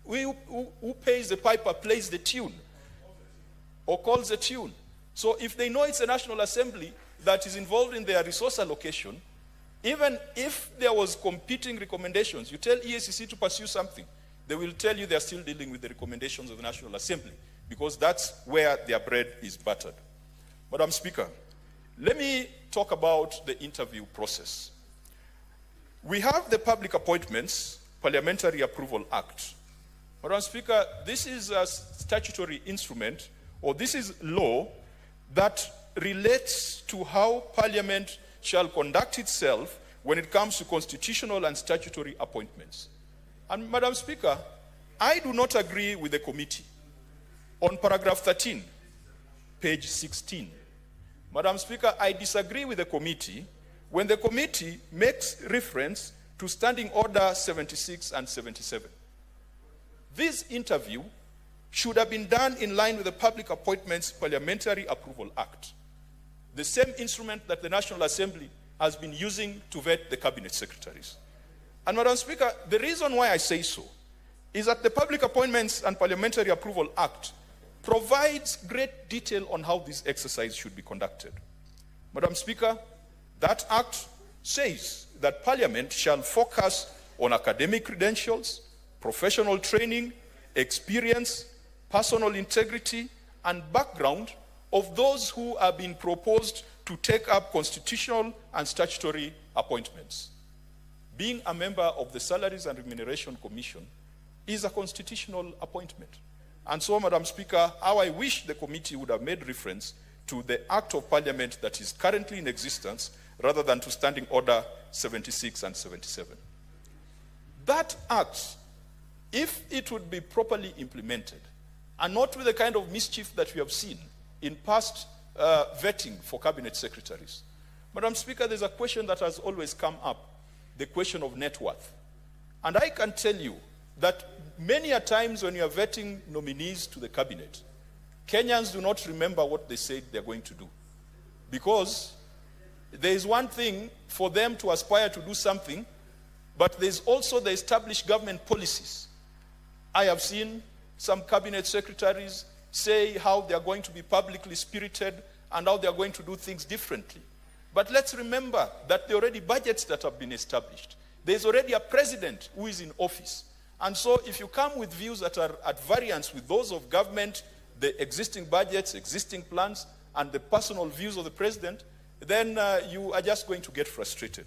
Who pays the piper plays the tune or calls the tune. So if they know it's a National Assembly that is involved in their resource allocation, even if there was competing recommendations, you tell EACC to pursue something, they will tell you they're still dealing with the recommendations of the National Assembly because that's where their bread is buttered. Madam Speaker, let me talk about the interview process. We have the Public Appointments Parliamentary Approval Act. Madam Speaker, this is a statutory instrument, or this is law that relates to how Parliament shall conduct itself when it comes to constitutional and statutory appointments. And Madam Speaker, I do not agree with the committee on paragraph 13, page 16. Madam Speaker, I disagree with the committee when the committee makes reference to Standing Order 76 and 77. This interview should have been done in line with the Public Appointments Parliamentary Approval Act, the same instrument that the National Assembly has been using to vet the Cabinet Secretaries. And Madam Speaker, the reason why I say so is that the Public Appointments and Parliamentary Approval Act provides great detail on how this exercise should be conducted. Madam Speaker, that act says that Parliament shall focus on academic credentials, professional training, experience, personal integrity, and background of those who are being proposed to take up constitutional and statutory appointments. Being a member of the Salaries and Remuneration Commission is a constitutional appointment. And so, Madam Speaker, how I wish the committee would have made reference to the Act of Parliament that is currently in existence rather than to Standing Order 76 and 77. That act, if it would be properly implemented, and not with the kind of mischief that we have seen in past vetting for Cabinet Secretaries. Madam Speaker, there's a question that has always come up, the question of net worth. And I can tell you that many a times when you are vetting nominees to the Cabinet, Kenyans do not remember what they said they're going to do. Because there is one thing for them to aspire to do something, but there's also the established government policies. I have seen some Cabinet Secretaries say how they are going to be publicly spirited and how they are going to do things differently. But let's remember that there are already budgets that have been established. There's already a president who is in office. And so if you come with views that are at variance with those of government, the existing budgets, existing plans, and the personal views of the president, then you are just going to get frustrated.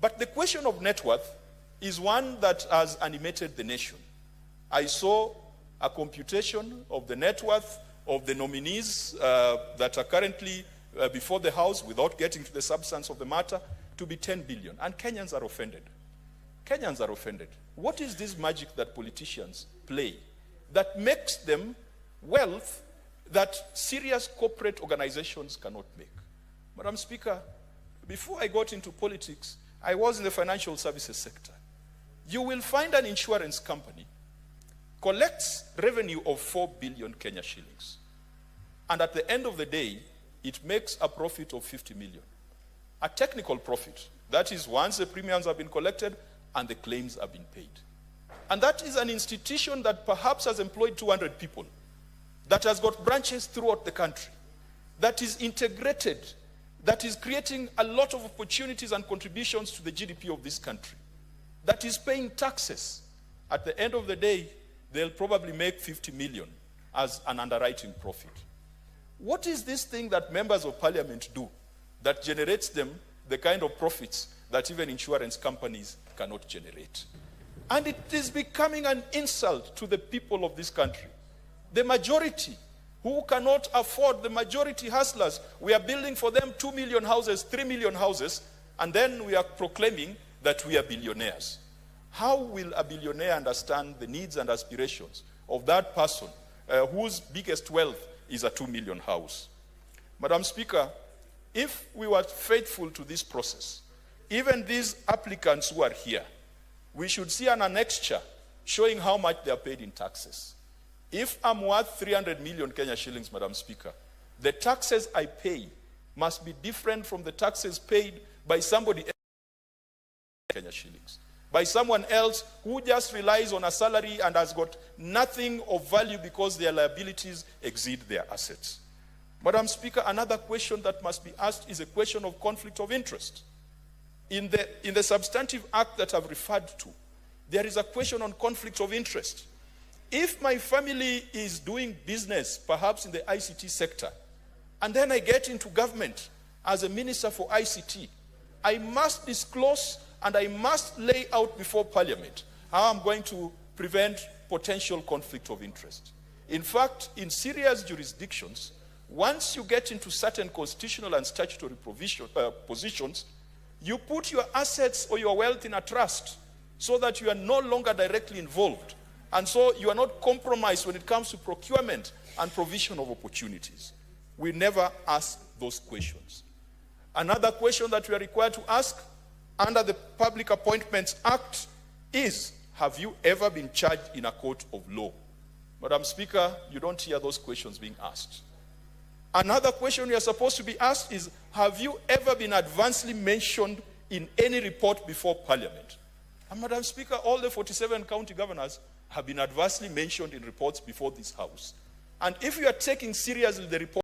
But the question of net worth is one that has animated the nation. I saw a computation of the net worth of the nominees that are currently before the House, without getting to the substance of the matter, to be 10 billion. And Kenyans are offended. Kenyans are offended. What is this magic that politicians play that makes them wealth that serious corporate organizations cannot make? Madam Speaker, before I got into politics, I was in the financial services sector. You will find an insurance company collects revenue of 4 billion Kenya shillings. And at the end of the day, it makes a profit of 50 million. A technical profit. That is once the premiums have been collected and the claims have been paid. And that is an institution that perhaps has employed 200 people, that has got branches throughout the country, that is integrated, that is creating a lot of opportunities and contributions to the GDP of this country, that is paying taxes. At the end of the day, they'll probably make 50 million as an underwriting profit. What is this thing that members of parliament do that generates them the kind of profits that even insurance companies cannot generate? And it is becoming an insult to the people of this country. The majority who cannot afford, the majority hustlers, we are building for them 2 million houses, 3 million houses, and then we are proclaiming that we are billionaires. How will a billionaire understand the needs and aspirations of that person whose biggest wealth is a 2 million house? Madam Speaker, if we were faithful to this process, even these applicants who are here, we should see an annexure showing how much they are paid in taxes. If I'm worth 300 million Kenya shillings, Madam Speaker, the taxes I pay must be different from the taxes paid by somebody else in Kenya shillings. by someone else who just relies on a salary and has got nothing of value because their liabilities exceed their assets. Madam Speaker, another question that must be asked is a question of conflict of interest. In the substantive act that I've referred to, there is a question on conflict of interest. If my family is doing business, perhaps in the ICT sector, and then I get into government as a minister for ICT, I must disclose and I must lay out before Parliament how I'm going to prevent potential conflict of interest. In fact, in serious jurisdictions, once you get into certain constitutional and statutory positions, you put your assets or your wealth in a trust so that you are no longer directly involved. And so you are not compromised when it comes to procurement and provision of opportunities. We never ask those questions. Another question that we are required to ask under the Public Appointments Act is, have you ever been charged in a court of law? Madam Speaker, you don't hear those questions being asked. Another question we are supposed to be asked is, have you ever been advancedly mentioned in any report before Parliament? And Madam Speaker, all the 47 county governors have been adversely mentioned in reports before this House. And if you are taking seriously the report